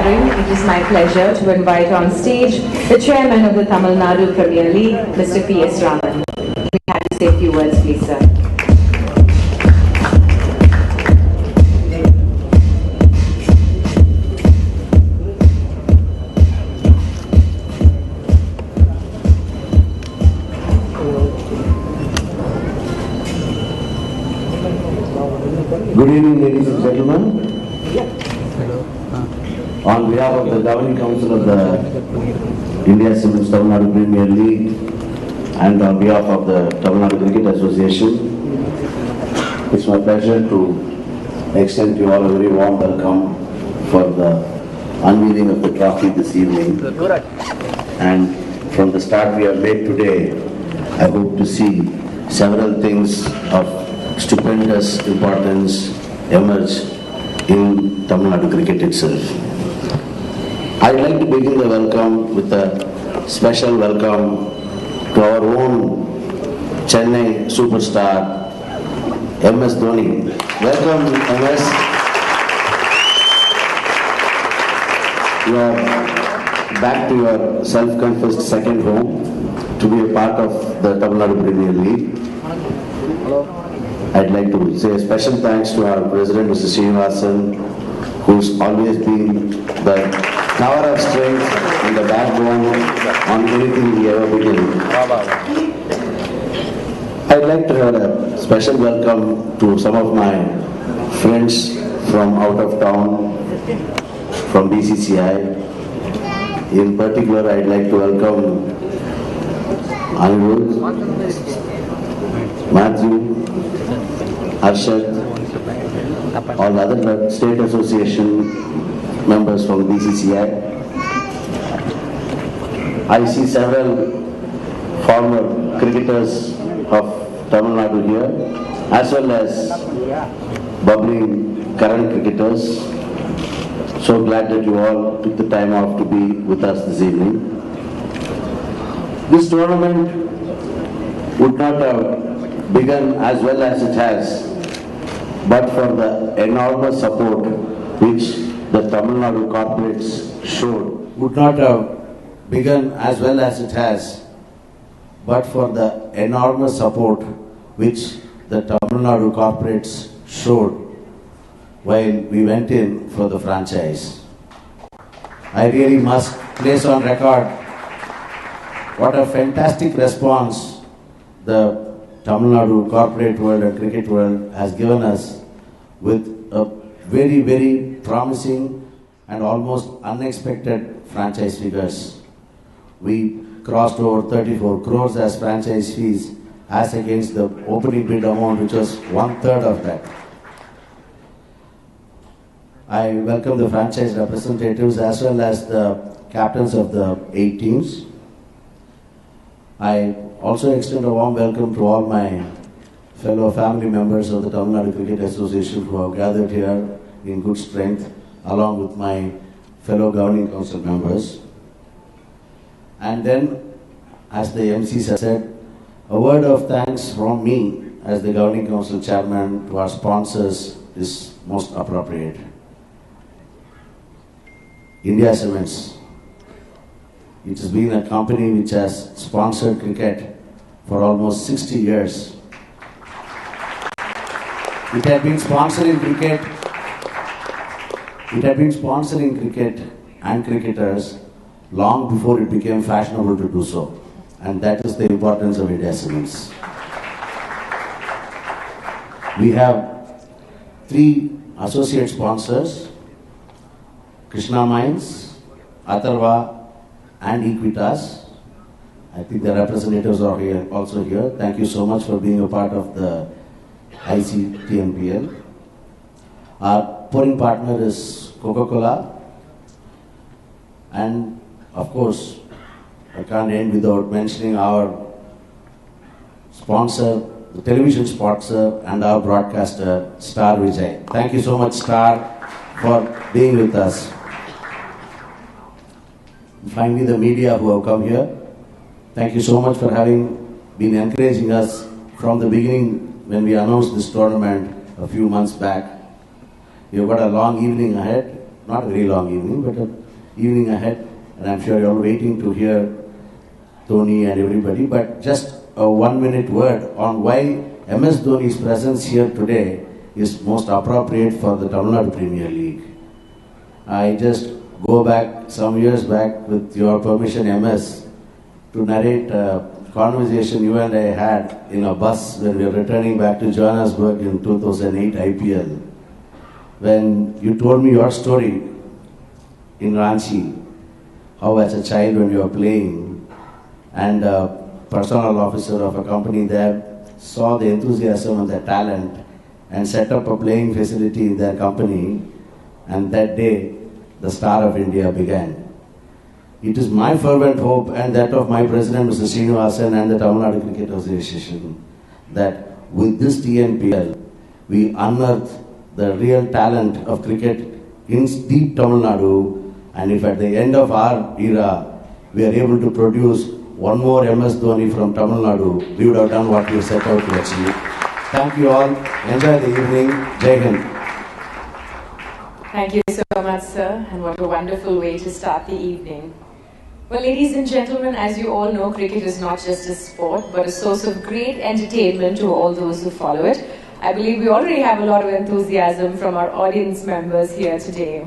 gathering, it is my pleasure to invite on stage the chairman of the Tamil Nadu Premier League, Mr. P.S. Raman. We have to say a few words, please, sir. Good evening, ladies and gentlemen. On behalf of the Governing Council of the India Cements Tamil Nadu Premier League and on behalf of the Tamil Nadu Cricket Association, it's my pleasure to extend to you all a very warm welcome for the unveiling of the trophy this evening. And from the start we have made today, I hope to see several things of stupendous importance emerge in Tamil Nadu cricket itself. I'd like to begin the welcome with a special welcome to our own Chennai superstar, MS Dhoni. Welcome, MS. You are back to your self-confessed second home to be a part of the Tamil Nadu Premier League. I'd like to say a special thanks to our President, Mr. Srinivasan, who's always been the tower of strength and the backbone on anything we ever begin. I'd like to have a special welcome to some of my friends from out of town, from BCCI. In particular, I'd like to welcome Anirudh, Matthew, Arshad, all other state association members from BCCI. I see several former cricketers of Tamil Nadu here, as well as bubbling current cricketers. So glad that you all took the time off to be with us this evening. This tournament would not have begun as well as it has, but for the enormous support which the Tamil Nadu corporates showed. Would not have begun as well as it has, but for the enormous support which the Tamil Nadu corporates showed while we went in for the franchise. I really must place on record what a fantastic response the Tamil Nadu corporate world and cricket world has given us with a very, very promising and almost unexpected franchise figures. We crossed over 34 crores as franchise fees as against the opening bid amount, which was 1/3 of that. I welcome the franchise representatives as well as the captains of the 8 teams. I also extend a warm welcome to all my fellow family members of the Tamil Nadu Cricket Association who have gathered here in good strength, along with my fellow governing council members. And then, as the MCs have said, a word of thanks from me as the governing council chairman to our sponsors is most appropriate. India Cements. It has been a company which has sponsored cricket for almost 60 years. It had been sponsoring cricket and cricketers long before it became fashionable to do so. And that is the importance of India Cements. We have 3 associate sponsors: Krishna Mines, Atharva, and Equitas. I think the representatives are here, also here. Thank you so much for being a part of the ICTNPL. Our pouring partner is Coca-Cola. And of course, I can't end without mentioning our sponsor, the television sponsor and our broadcaster, Star Vijay. Thank you so much, Star, for being with us. Finally, the media who have come here, thank you so much for having been encouraging us from the beginning when we announced this tournament a few months back. You've got a long evening ahead. not a very long evening, but an evening ahead. And I'm sure you're all waiting to hear Tony and everybody. But just a 1 minute word on why MS Dhoni's presence here today is most appropriate for the Tamil Nadu Premier League. I just go back some years back with your permission, MS, to narrate a conversation you and I had in a bus when we were returning back to Johannesburg in 2008 IPL. When you told me your story in Ranchi, how as a child when you were playing and a personnel officer of a company there saw the enthusiasm and the talent and set up a playing facility in their company, and that day the star of India began. It is my fervent hope and that of my president Mr. Srinivasan and the Tamil Nadu Cricket Association that with this TNPL we unearth the real talent of cricket in deep Tamil Nadu, and if at the end of our era we are able to produce one more MS Dhoni from Tamil Nadu, we would have done what we set out to achieve. Thank you all. Enjoy the evening. Jai Hind. Thank you so much, sir, and what a wonderful way to start the evening. Well, ladies and gentlemen, as you all know, cricket is not just a sport, but a source of great entertainment to all those who follow it. I believe we already have a lot of enthusiasm from our audience members here today.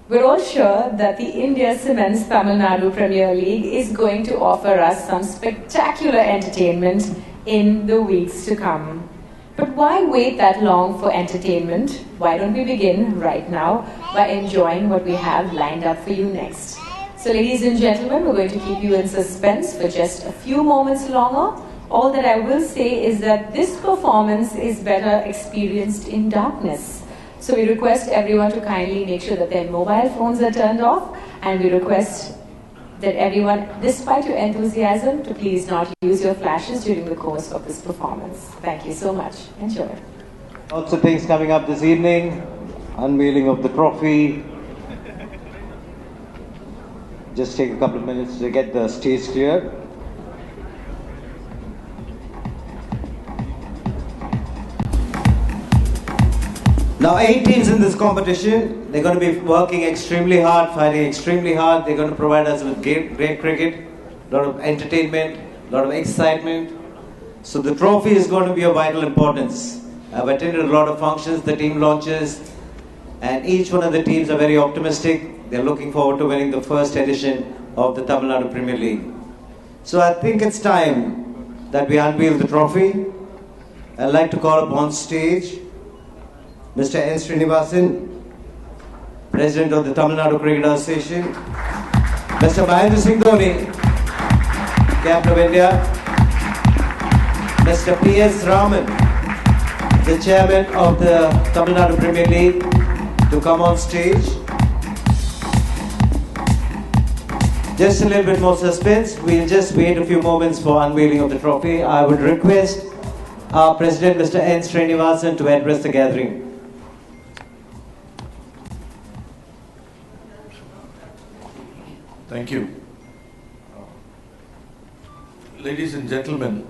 We're all sure that the India Cements Tamil Nadu Premier League is going to offer us some spectacular entertainment in the weeks to come. But why wait that long for entertainment? Why don't we begin right now by enjoying what we have lined up for you next? So ladies and gentlemen, we're going to keep you in suspense for just a few moments longer. All that I will say is that this performance is better experienced in darkness. So we request everyone to kindly make sure that their mobile phones are turned off, and we request that everyone, despite your enthusiasm, to please not use your flashes during the course of this performance. Thank you so much. Enjoy. Lots of things coming up this evening. Unveiling of the trophy. Just take a couple of minutes to get the stage clear. Now 8 teams in this competition. They're going to be working extremely hard, fighting extremely hard. They're going to provide us with great cricket, a lot of entertainment, a lot of excitement. So the trophy is going to be of vital importance. I've attended a lot of functions, the team launches, and each one of the teams are very optimistic. They're looking forward to winning the first edition of the Tamil Nadu Premier League. So I think it's time that we unveil the trophy. I'd like to call upon stage Mr. N. Srinivasan, President of the Tamil Nadu Cricket Association, Mr. Mahendra Singh Dhoni, Captain of India, Mr. P.S. Raman, the Chairman of the Tamil Nadu Premier League, to come on stage. Just a little bit more suspense. We'll just wait a few moments for unveiling of the trophy. I would request our President, Mr. N. Srinivasan, to address the gathering. Thank you. Ladies and gentlemen,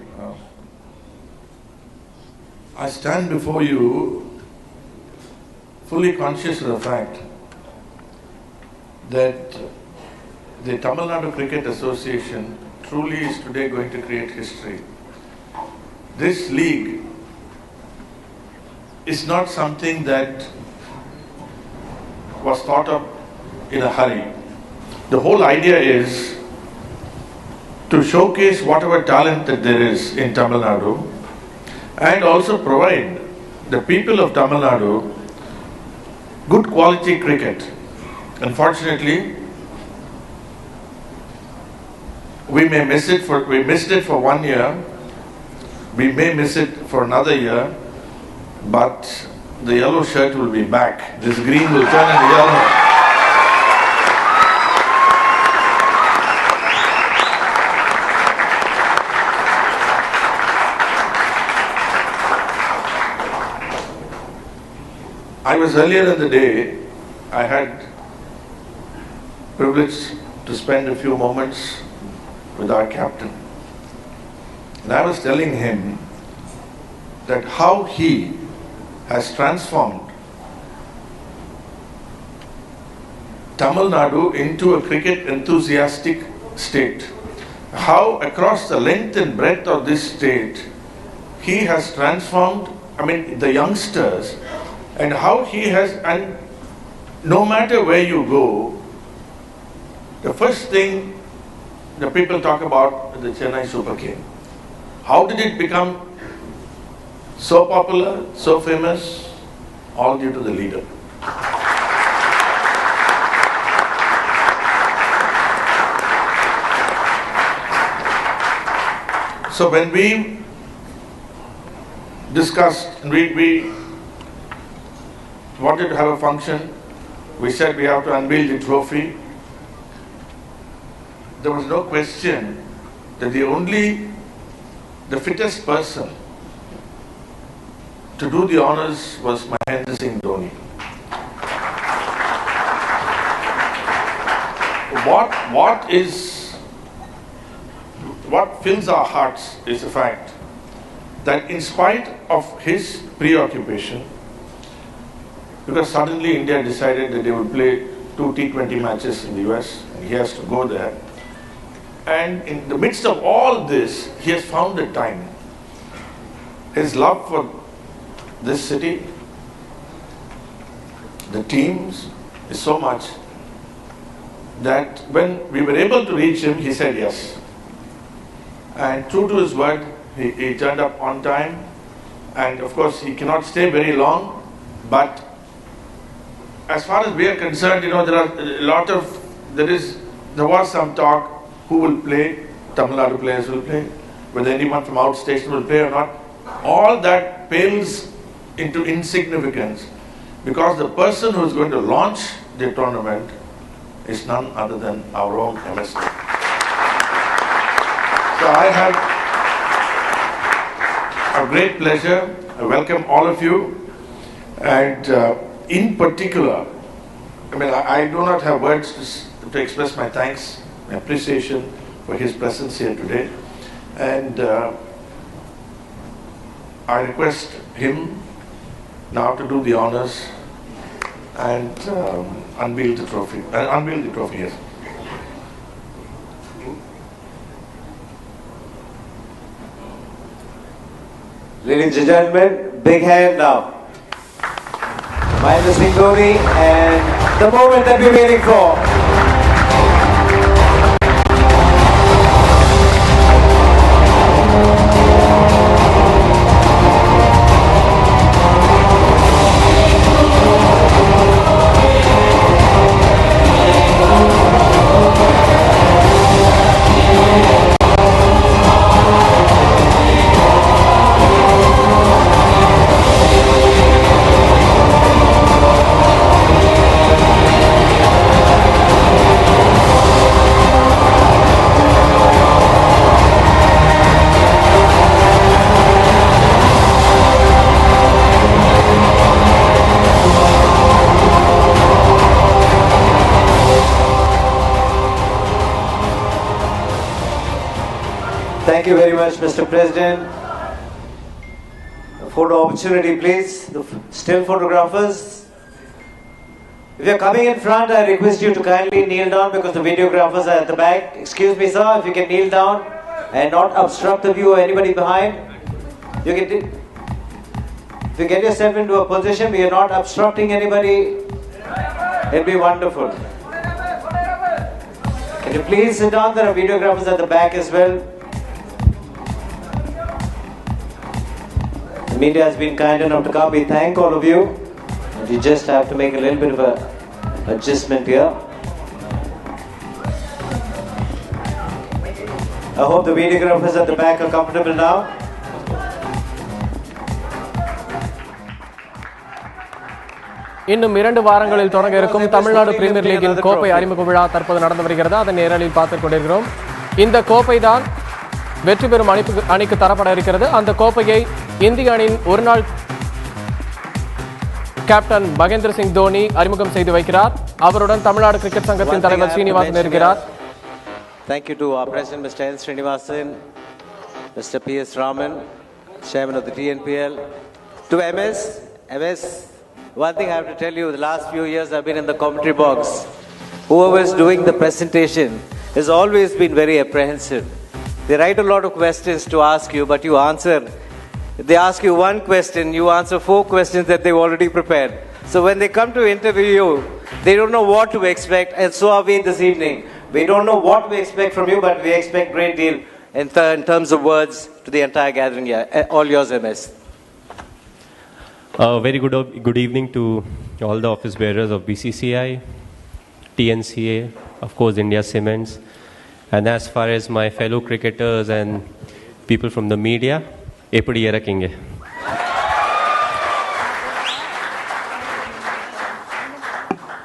I stand before you fully conscious of the fact that the Tamil Nadu Cricket Association truly is today going to create history. This league is not something that was thought of in a hurry. The whole idea is to showcase whatever talent that there is in Tamil Nadu and also provide the people of Tamil Nadu good quality cricket. Unfortunately, we missed it for 1 year, we may miss it for another year, but the yellow shirt will be back. This green will turn into yellow. I was earlier in the day, I had privilege to spend a few moments with our captain. And I was telling him that how he has transformed Tamil Nadu into a cricket enthusiastic state. How across the length and breadth of this state he has transformed, the youngsters, and how he has, and no matter where you go, the first thing the people talk about is the Chennai Super King. How did it become so popular, so famous? All due to the leader. So when we discussed, we wanted to have a function, we said we have to unveil the trophy. There was no question that the fittest person to do the honors was Mahendra Singh Dhoni. What fills our hearts is the fact that in spite of his preoccupation, because suddenly India decided that they would play 2 T20 matches in the US, and he has to go there. And in the midst of all this, he has found the time. His love for this city, the teams, is so much that when we were able to reach him, he said yes. And true to his word, he turned up on time. And of course, he cannot stay very long. But as far as we are concerned, there was some talk who will play, Tamil Nadu players will play, whether anyone from outstation will play or not. All that pales into insignificance because the person who is going to launch the tournament is none other than our own MS Dhoni. So I have a great pleasure. I welcome all of you, and in particular, I do not have words to express my thanks, my appreciation for his presence here today, and I request him now to do the honors and unveil the trophy. Yes. Ladies and gentlemen, big hand now. Mahendra Singh Dhoni, and the moment that we're waiting for. Thank you very much, Mr. President. A photo opportunity, please. The still photographers. If you're coming in front, I request you to kindly kneel down because the videographers are at the back. Excuse me, sir, if you can kneel down and not obstruct the view of anybody behind. If you get yourself into a position where you're not obstructing anybody, it'll be wonderful. Can you please sit down? There are videographers at the back as well. The media has been kind enough to come. We thank all of you. And you just have to make a little bit of a adjustment here. I hope the videographers at the back are comfortable now. இன்னும் 2 வாரங்களில் தொடங்க இருக்கும் Tamil Nadu premier லீகின் கோப்பை அறிமுக விழா தற்போது நடந்து வருகிறது. அதை நேரலில் பார்த்துக் கொண்டிருக்கிறோம். இந்த கோப்பை தான் வெற்றி பெறும் அணிக்கு தரப்பட இருக்கிறது. அந்த கோப்பையை இந்திய அணியின் ஒருநாள் கேப்டன் மகேந்திர சிங் தோனி அறிமுகம் செய்து வைக்கிறார். அவருடன் தமிழ்நாடு கிரிக்கெட் சங்கத்தின் தலைவர் ஸ்ரீனிவாசன் இருக்கிறார். Thank you to our president, Mr. N. Srinivasan, Mr. P.S. Raman, chairman of the TNPL, to MS. One thing I have to tell you, the last few years I've been in the commentary box. whoever is doing the presentation has always been very apprehensive. They write a lot of questions to ask you, but you answer. They ask you one question, you answer 4 questions that they've already prepared. So when they come to interview you, they don't know what to expect, and so are we this evening. We don't know what we expect from you, but we expect a great deal in terms of words to the entire gathering here. All yours, MS. Very good evening to all the office bearers of BCCI, TNCA, of course India Cements, and as far as my fellow cricketers and people from the media, eppadi irakkinge.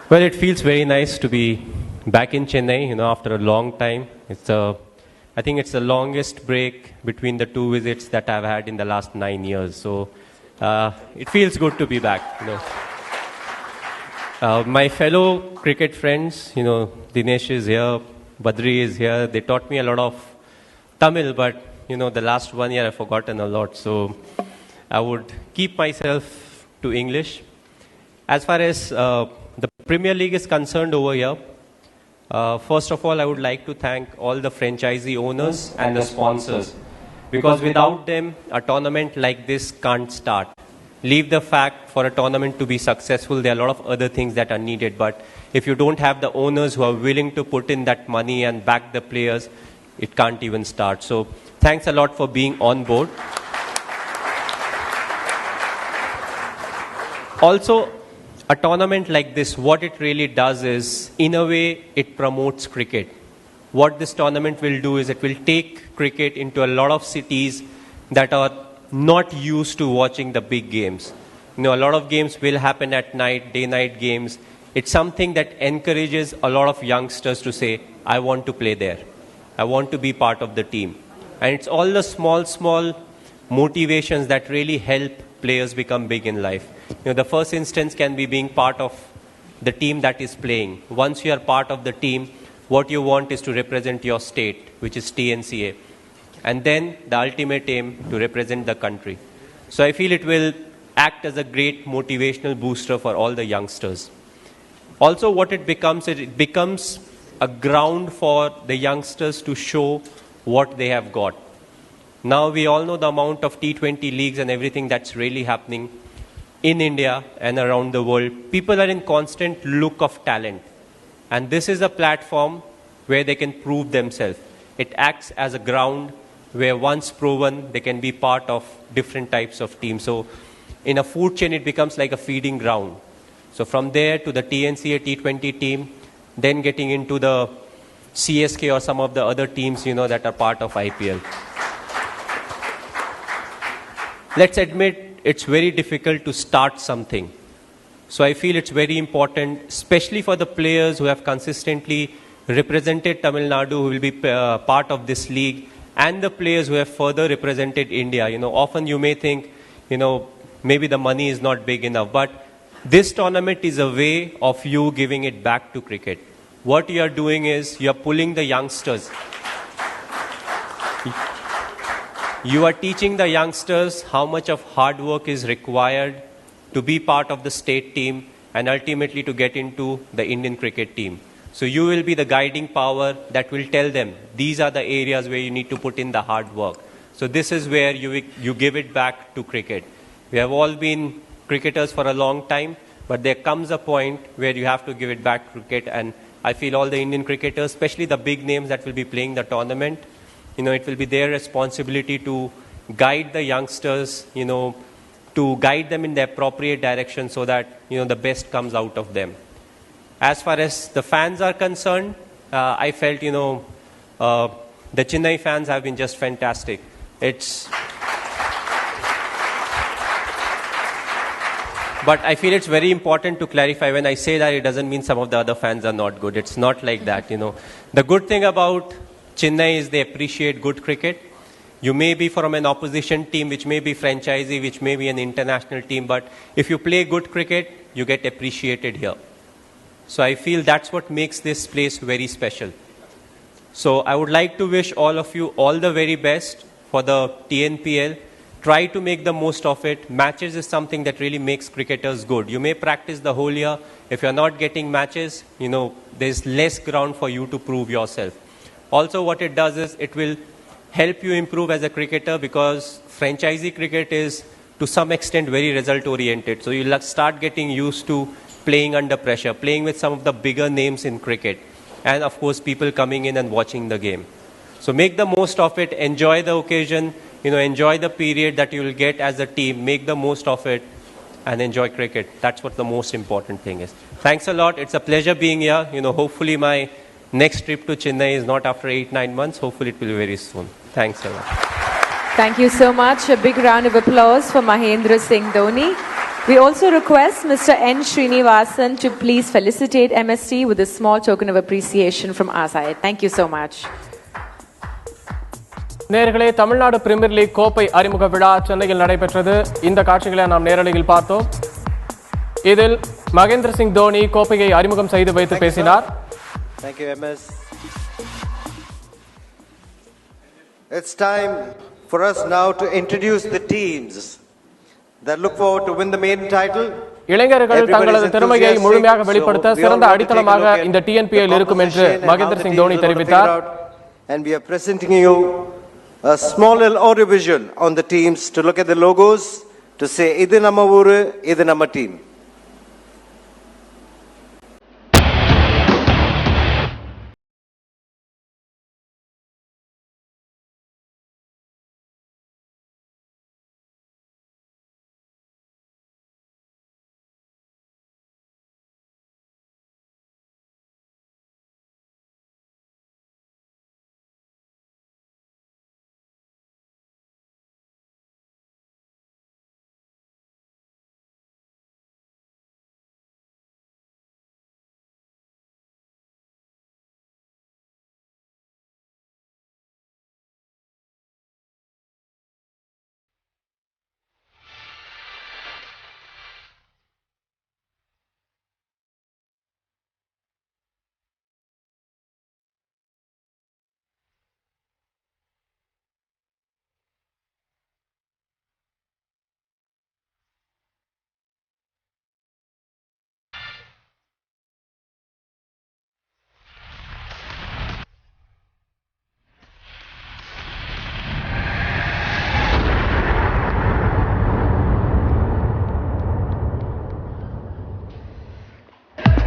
Well, it feels very nice to be back in Chennai, after a long time. I think it's the longest break between the 2 visits that I've had in the last 9 years. So it feels good to be back. My fellow cricket friends, Dinesh is here, Badri is here. They taught me a lot of Tamil, but the last 1 year I've forgotten a lot. So I would keep myself to English. As far as the Premier League is concerned over here, first of all, I would like to thank all the franchisee owners and the sponsors, because without them, a tournament like this can't start. Leave the fact for a tournament to be successful, there are a lot of other things that are needed, but if you don't have the owners who are willing to put in that money and back the players, it can't even start. So thanks a lot for being on board. Also, a tournament like this, what it really does is, in a way, it promotes cricket. What this tournament will do is it will take cricket into a lot of cities that are not used to watching the big games. A lot of games will happen at night, day-night games. It's something that encourages a lot of youngsters to say, I want to play there. I want to be part of the team. And it's all the small motivations that really help players become big in life. The first instance can be being part of the team that is playing. Once you are part of the team, what you want is to represent your state, which is TNCA. And then the ultimate aim to represent the country. So I feel it will act as a great motivational booster for all the youngsters. Also, what it becomes a ground for the youngsters to show what they have got. Now we all know the amount of T20 leagues and everything that's really happening in India and around the world. People are in constant look of talent. And this is a platform where they can prove themselves. It acts as a ground where once proven, they can be part of different types of teams. So in a food chain, it becomes like a feeding ground. So from there to the TNCA T20 team, then getting into the CSK or some of the other teams, that are part of IPL. Let's admit, it's very difficult to start something. So I feel it's very important, especially for the players who have consistently represented Tamil Nadu, who will be part of this league, and the players who have further represented India. Often you may think, maybe the money is not big enough, but this tournament is a way of you giving it back to cricket. What you are doing is, you are pulling the youngsters. You are teaching the youngsters how much of hard work is required to be part of the state team and ultimately to get into the Indian cricket team. So you will be the guiding power that will tell them, these are the areas where you need to put in the hard work. So this is where you give it back to cricket. We have all been cricketers for a long time, but there comes a point where you have to give it back to cricket. And I feel all the Indian cricketers, especially the big names that will be playing the tournament, it will be their responsibility to guide the youngsters, to guide them in the appropriate direction so that, the best comes out of them. As far as the fans are concerned, I felt, the Chennai fans have been just fantastic. But I feel it's very important to clarify. When I say that, it doesn't mean some of the other fans are not good. It's not like that, The good thing about Chennai is they appreciate good cricket. You may be from an opposition team, which may be franchisee, which may be an international team, but if you play good cricket, you get appreciated here. So I feel that's what makes this place very special. So I would like to wish all of you all the very best for the TNPL. Try to make the most of it. Matches is something that really makes cricketers good. You may practice the whole year. If you're not getting matches, there's less ground for you to prove yourself. Also, what it does is it will help you improve as a cricketer, because franchisee cricket is to some extent very result oriented. So you'll start getting used to playing under pressure, playing with some of the bigger names in cricket, and of course people coming in and watching the game. So make the most of it, enjoy the occasion, enjoy the period that you will get as a team, make the most of it and enjoy cricket. That's what the most important thing is. Thanks a lot. It's a pleasure being here. Hopefully my next trip to Chennai is not after 8-9 months. Hopefully it will be very soon. Thanks a lot. Thank you so much. A big round of applause for Mahendra Singh Dhoni. We also request Mr. N. Srinivasan to please felicitate MST with a small token of appreciation from our side. Thank you so much. நேயர்களே, Tamil Nadu premier league கோப்பை அறிமுக விழா சென்னையில் நடைபெற்றது. இந்த காட்சிகளை நாம் நேரலையில் பார்த்தோம். இதில் மகேந்திர சிங் தோனி கோப்பையை அறிமுகம் செய்து வைத்து பேசினார். Thank you, MS. It's time for us now to introduce the teams that look forward to win the maiden title. இளைஞர்கள் தங்களது திறமையை முழுமையாக வெளிப்படுத்த சிறந்த அடித்தளமாக இந்த TNPL இருக்கும் என்று மகேந்திர சிங் தோனி தெரிவித்தார். And we are presenting you a small little audio visual on the teams to look at the logos to say idu namma ooru, idu namma team.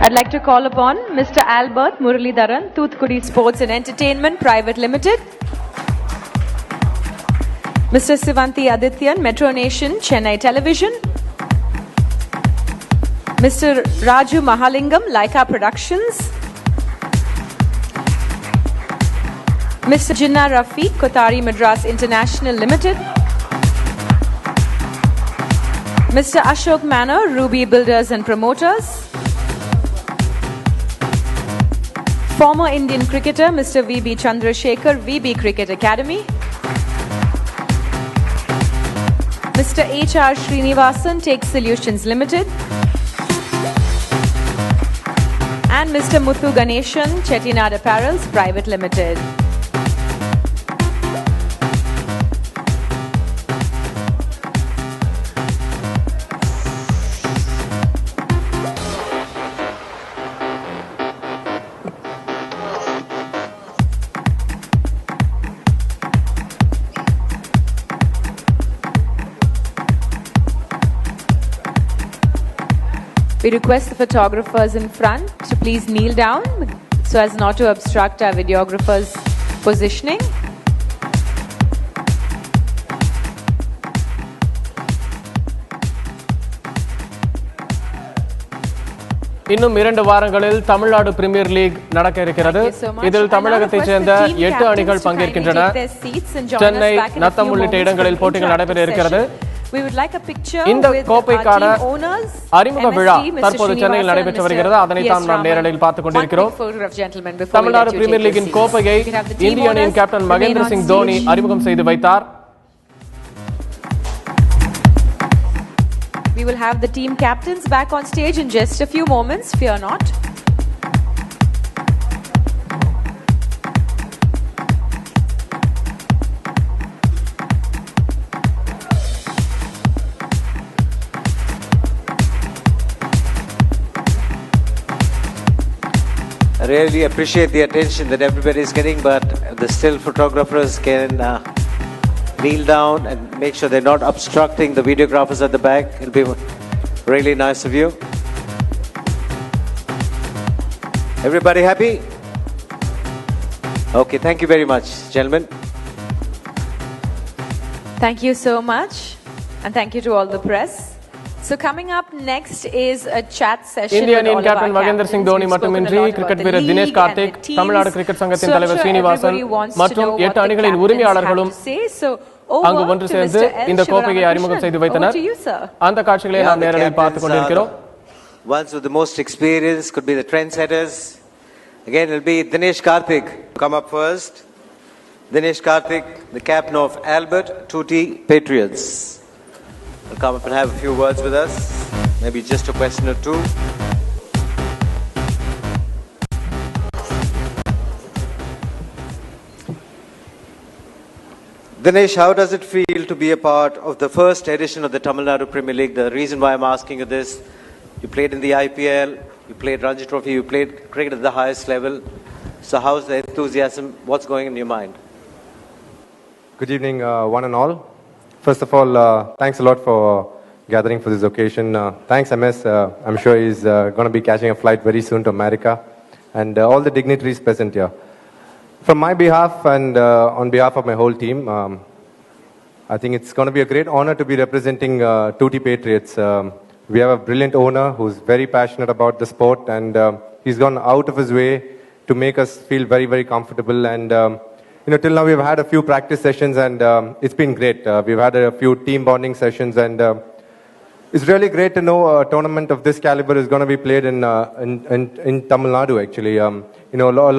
I'd like to call upon Mr. Albert Muralidharan, Thoothukudi Sports and Entertainment Private Limited. Mr. Sivanthi Adityan, Metro Nation, Chennai Television. Mr. Raju Mahalingam, Laika Productions. Mr. Jinnah Rafiq, Kothari Madras International Limited. Mr. Ashok Manor, Ruby Builders and Promoters. Former Indian cricketer Mr. V.B. Chandrasekhar, V.B. Cricket Academy. Mr. H.R. Srinivasan, Take Solutions Limited. And Mr. Muthu Ganeshan, Chettinad Apparels Private Limited. We request the photographers in front to please kneel down so as not to obstruct our videographers' positioning. இன்னும் 2 வாரங்களில் Tamil Nadu premier league நடக்க இருக்கிறது. இதில் தமிழகத்தைச் சேர்ந்த 8 அணிகள் பங்கேற்கின்றன. சென்னை, நத்தம் உள்ளிட்ட இடங்களில் போட்டிகள் நடைபெற இருக்கிறது. இந்த கோப்பைக்கான அறிமுக விழா தற்போது சென்னையில் நடைபெற்று வருகிறது. அதனைத்தான் நாம் நேரலையில் பார்த்துக் கொண்டிருக்கிறோம். தமிழ்நாடு பிரீமியர் லீகின் கோப்பையை இந்திய அணியின் கேப்டன் மகேந்திர சிங் தோனி அறிமுகம் செய்து வைத்தார். We will have the team captains back on stage in just a few moments. Fear not. I really appreciate the attention that everybody is getting, but the still photographers can kneel down and make sure they're not obstructing the videographers at the back. It'll be really nice of you. Everybody happy? Okay, thank you very much, gentlemen. Thank you so much. And thank you to all the press. So coming up next is a chat session Indian with all Indian of our captain Mahendra Singh captains. Dhoni We've spoken மட்டுமின்றி a lot about cricket the வீரர் league Dinesh and Karthik the teams. Tamil Nadu cricket சங்கத்தின் So I'm தலைவர் sure Srinivasan everybody wants to மற்றும் know what 8 the அணிகளின் captains உரிமையாளர்களும் have to say. So over அங்கு ஒன்று to சேர்ந்து Mr. L. இந்த கோப்பையை Sivaramakrishnan. அறிமுகம் செய்து Over வைத்தனர் to you, sir. அந்த காட்சிகளை நாம் நேரலையில் பார்த்துக் கொண்டிருக்கிறோம். Ones with the most experience could be the trendsetters. Again, it'll be Dinesh Karthik come up first. Dinesh Karthik, the captain of Albert Tutti Patriots, will come up and have a few words with us. Maybe just a question or two. Dinesh, how does it feel to be a part of the first edition of the Tamil Nadu Premier League? The reason why I'm asking you this, you played in the IPL, you played Ranji Trophy, you played cricket at the highest level. So how's the enthusiasm? What's going in your mind? Good evening, one and all. First of all, thanks a lot for gathering for this occasion. Thanks, MS. I'm sure he's going to be catching a flight very soon to America. And all the dignitaries present here. From my behalf and on behalf of my whole team, I think it's going to be a great honor to be representing Tutti Patriots. We have a brilliant owner who's very passionate about the sport, and he's gone out of his way to make us feel very, very comfortable. And till now we've had a few practice sessions, and it's been great. We've had a few team bonding sessions, and it's really great to know a tournament of this caliber is going to be played in Tamil Nadu, actually. A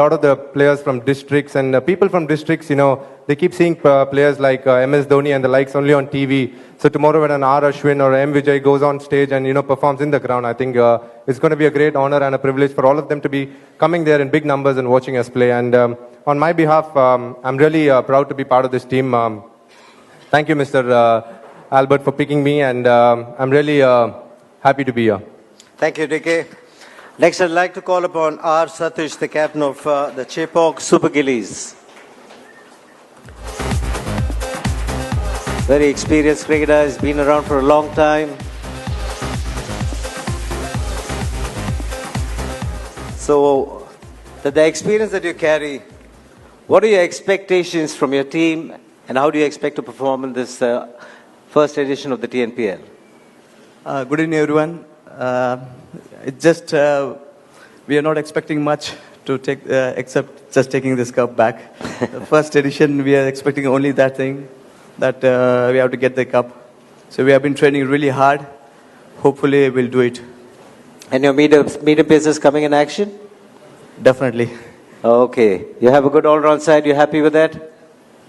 lot of the players from districts and people from districts, they keep seeing players like MS Dhoni and the likes only on TV. So tomorrow when an R. Ashwin or M. Vijay goes on stage and, performs in the ground, I think it's going to be a great honor and a privilege for all of them to be coming there in big numbers and watching us play. And on my behalf, I'm really proud to be part of this team. Thank you, Mr. Albert, for picking me, and I'm really happy to be here. Thank you, DK. Next, I'd like to call upon R. Satish, the captain of the Chepauk Super Gillies. Very experienced cricketer, he's been around for a long time. So, the experience that you carry, what are your expectations from your team, and how do you expect to perform in this first edition of the TNPL? Good evening, everyone. It's just we are not expecting much to take, except just taking this cup back. The first edition, we are expecting only that thing, that we have to get the cup. So we have been training really hard. Hopefully, we'll do it. And your medium pace is coming in action? Definitely. Okay. You have a good all-round side. You happy with that?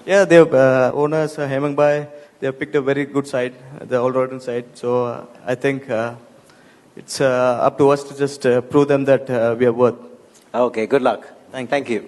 Yeah, their owners, Hemang Bhai, they have picked a very good side, the all-round side. So I think it's up to us to just prove them that we are worth. Okay, good luck. Thank you. Thank you.